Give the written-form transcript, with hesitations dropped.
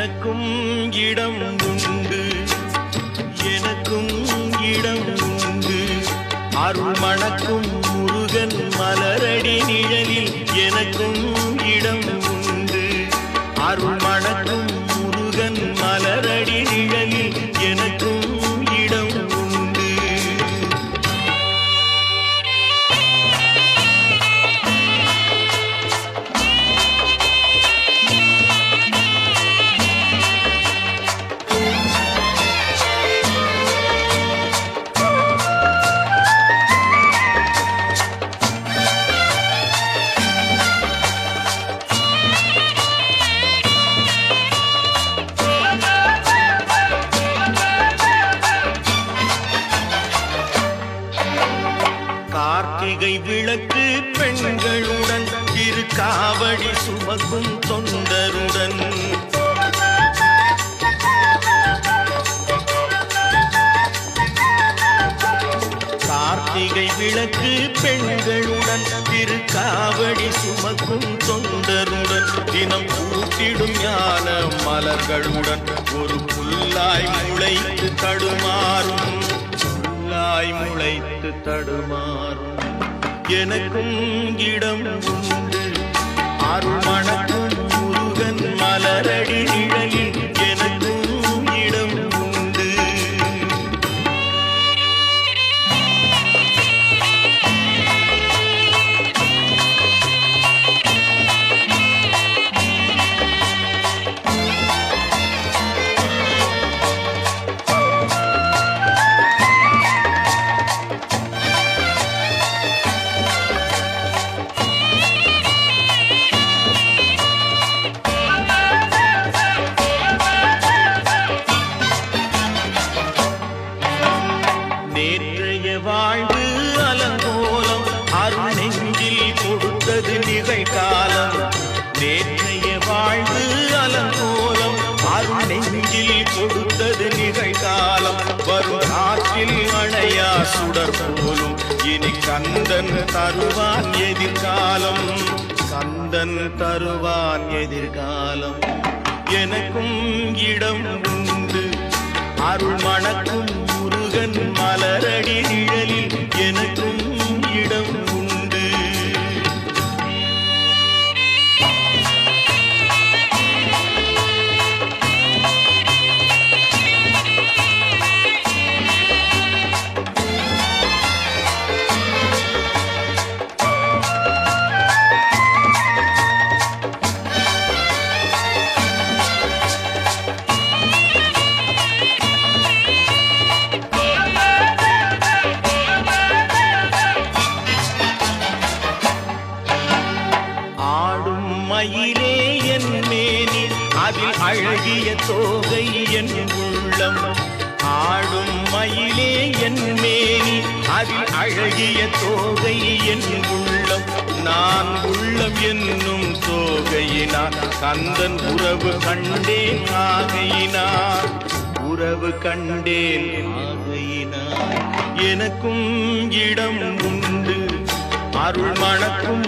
எனக்கும் இடம் உண்டு, எனக்கும் இடம் உண்டு. அருள் மணக்கும் முருகன் மலரடி நிழலில் எனக்கும் இடம் உண்டு. அருள் மணக்கும் முருகன் மலரடி நிழலில் எனக்கும் இடம் உண்டு. கார்த்திகை விளக்கு பெண்களுடன் திருக்காவடி சுமக்கும் தொண்டருடன் கார்த்திகை விளக்கு பெண்களுடன் திருக்காவடி சுமக்கும் தொண்டருடன் தினம் கூட்டிடும் ஞான மலர்களுடன் ஒரு புல்லாய் முளைத்து தடுமாறும், புல்லாய் முளைத்து தடுமாறும். எனக்கும் இடம் உண்டு, அருள் மணக்கும் முருகன் மலரடி நிழலில் எனக்கும் இடம் உண்டு. நேற்றைய வாழ்வு அலங்கோலம் அருள் நெஞ்சில் கொடுத்தது நிகழ்காலம். நேற்றைய வாழ்வு அலங்கோலம் அருள் நெஞ்சில் கொடுத்தது நிகழ்காலம். வரும் காற்றில் அணையா சுடர் போலும் இனி கந்தன் தருவான் எதிர்காலம், கந்தன் தருவான் எதிர்காலம். எனக்கும் இடம் உண்டு, அருள் மணக்கும் முருகன் மலரடி நிழலில் எனக்கும் இடம் உண்டு. மயிலே என் மேனி அதில் அழகிய தோகை என் உள்ளம். ஆடும் மயிலே என் மேனி அதில் அழகிய தோகை என் உள்ளம். நான் உள்ளம் என்னும் தோகையினார் கந்தன் உறவு கண்டேன் ஆகையினார், உறவு கண்டேன் ஆகையினார். எனக்கும் இடம் உண்டு, அருள் மணக்கும்